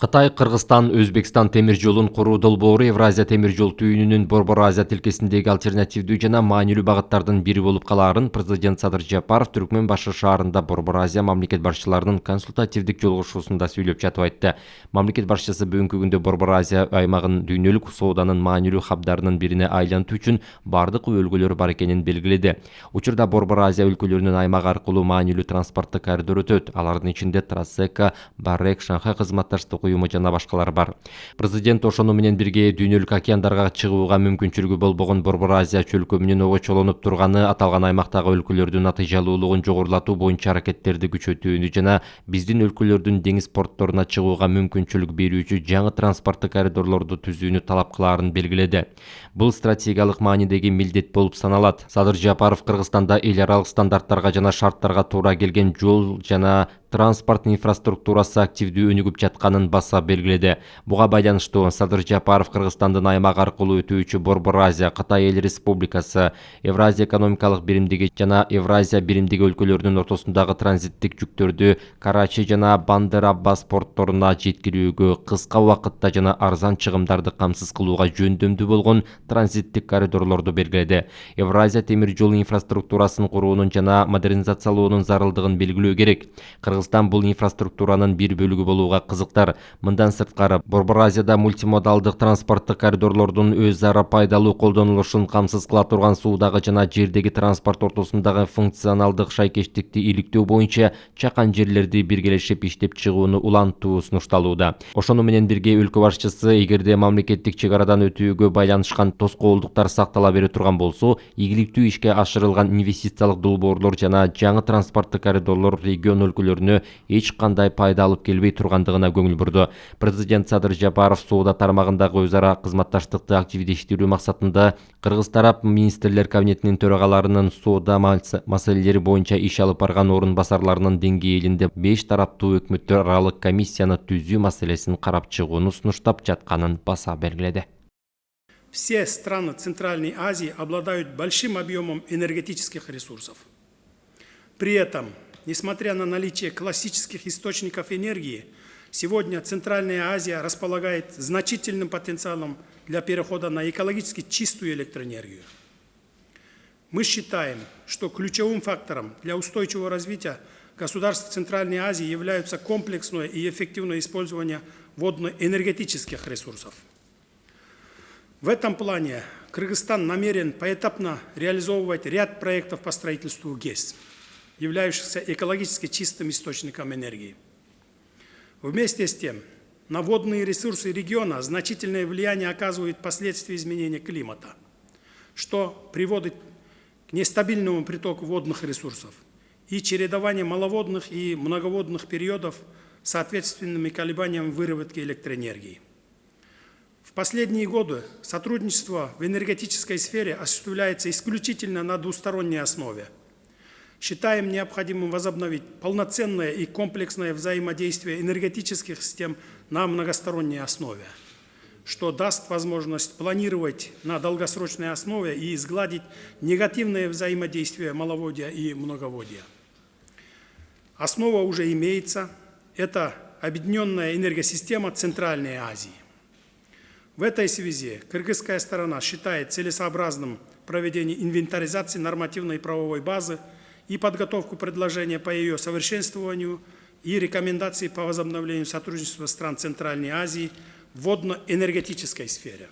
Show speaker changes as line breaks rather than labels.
Кытай, Кыргызстан, Өзбекстан темир жолун куруу долбоору Евразия темир жол түйүнүнүн Борбор Азия тилкесиндеги альтернативдүү жана маанилүү багыттардын бири болуп калаарын президент Садыр Жапаров Түркмөнбашы шаарында Борбор Азия мамлекет башчыларынын консультативдик жолугушуусунда сүйлөп жатып айтты. Мамлекет башчысы бүгүнкү күндө Борбор Азия аймагын дүйнөлүк сооданын маанилүү хабдарынын бирине айлантуу үчүн бардык өбөлгөлөр бар экенин белгиледи. Учурда Борбор Азия өлкөлөрүнүн аймак аркылуу маанилүү транспорттук коридор өтөт. Алардын ичинде Трассека, Барек, Шанхай кызматташтык уюму жана башкалар бар. Президент ошону менен бирге дүйнөлүк океандарга чыгууга мүмкүнчүлүгү болбогон Борбор Азия чөлкө менен обочолонуп турганы, аталган аймактагы өлкөлөрдүн натыйжалуулугун жогорулатуу боюнча аракеттерди күчөтүүнү жана биздин өлкөлөрдүн деңиз портторуна чыгууга мүмкүнчүлүк берүүчү жаңы транспорттук коридорлорду түзүүнү талап кылаарын белгиледи. Бул стратегиялык маанидеги милдет болуп саналат. Садыр Жапаров Кыргызстанда эл аралык стандарттарга жана шарттарга туура келген жол жана транспорт инфраструктурасы активдүү өнүгүп жатканын баса белгиледи. Буга байланыштуу Садыр Жапаров Кыргызстандын аймак аркылуу өтүүчү Борбор Азия, Кытай Эл Республикасы, Евразия экономикалык биримдиги жана Евразия биримдиги өлкөлөрүнүн ортосундагы транзиттик жүктөрдү Карачи жана Бандер Аббас портторуна жеткирүүгө кыска убакытта жана арзан чыгымдарды камсыз кылууга жөндөмдүү болгон транзиттик коридорлорду белгиледи. Евразия темир жол инфраструктурасын куруунун жана модернизациялоонун зарылдыгын белгилөө керек. Кыргызстан бул инфраструктуранын бир бөлүгү болууга кызыктар. Мындан сырткары, Борбор Азияда мультимодалдык транспорттук коридорлордун өз ара пайдалуу колдонулушун камсыз кыла турган суудагы жана жердеги транспорт ортосундагы функционалдык шайкештикти иликтөө боюнча чакан жерлерди биргелешип иштеп чыгууну улантуу сунушталууда. Ошону менен бирге өлкө башчысы, эгерде мамлекеттик чек арадан өтүүгө байланышкан тоскоолдуктар сактала бере турган болсо, ийгиликтүү ишке ашырылган инвестициялык долбоорлор жана жаңы транспорттук коридорлор регион өлкөлөрүнө эч кандай пайда алып келбей тургандыгына көңүл бурду. Президент Садыр Жапаров соода тармагындагы өз ара кызматташтыкты активдештирүү максатында Кыргыз тарап министрлер кабинетинин төрагаларынын соода маселелери боюнча иш алып барган орун басарларынын деңгээлинде 5 тараптуу өкмөттөр аралык комиссияны түзүү маселесин карап чыгууну сунуштап жатканын баса белгиледи.
Все страны Центральной Азии обладают большим объемом энергетических ресурсов. При этом, несмотря на наличие классических источников энергии, сегодня Центральная Азия располагает значительным потенциалом для перехода на экологически чистую электроэнергию. Мы считаем, что ключевым фактором для устойчивого развития государств Центральной Азии являются комплексное и эффективное использование водно-энергетических ресурсов. В этом плане Кыргызстан намерен поэтапно реализовывать ряд проектов по строительству ГЭС, являющихся экологически чистым источником энергии. Вместе с тем, на водные ресурсы региона значительное влияние оказывают последствия изменения климата, что приводит к нестабильному притоку водных ресурсов и чередованию маловодных и многоводных периодов с соответственными колебаниями выработки электроэнергии. В последние годы сотрудничество в энергетической сфере осуществляется исключительно на двусторонней основе. Считаем необходимым возобновить полноценное и комплексное взаимодействие энергетических систем на многосторонней основе, что даст возможность планировать на долгосрочной основе и изгладить негативное взаимодействие маловодья и многоводья. Основа уже имеется – это объединенная энергосистема Центральной Азии. В этой связи кыргызская сторона считает целесообразным проведение инвентаризации нормативной и правовой базы и подготовку предложения по ее совершенствованию и рекомендаций по возобновлению сотрудничества стран Центральной Азии в водно-энергетической сфере.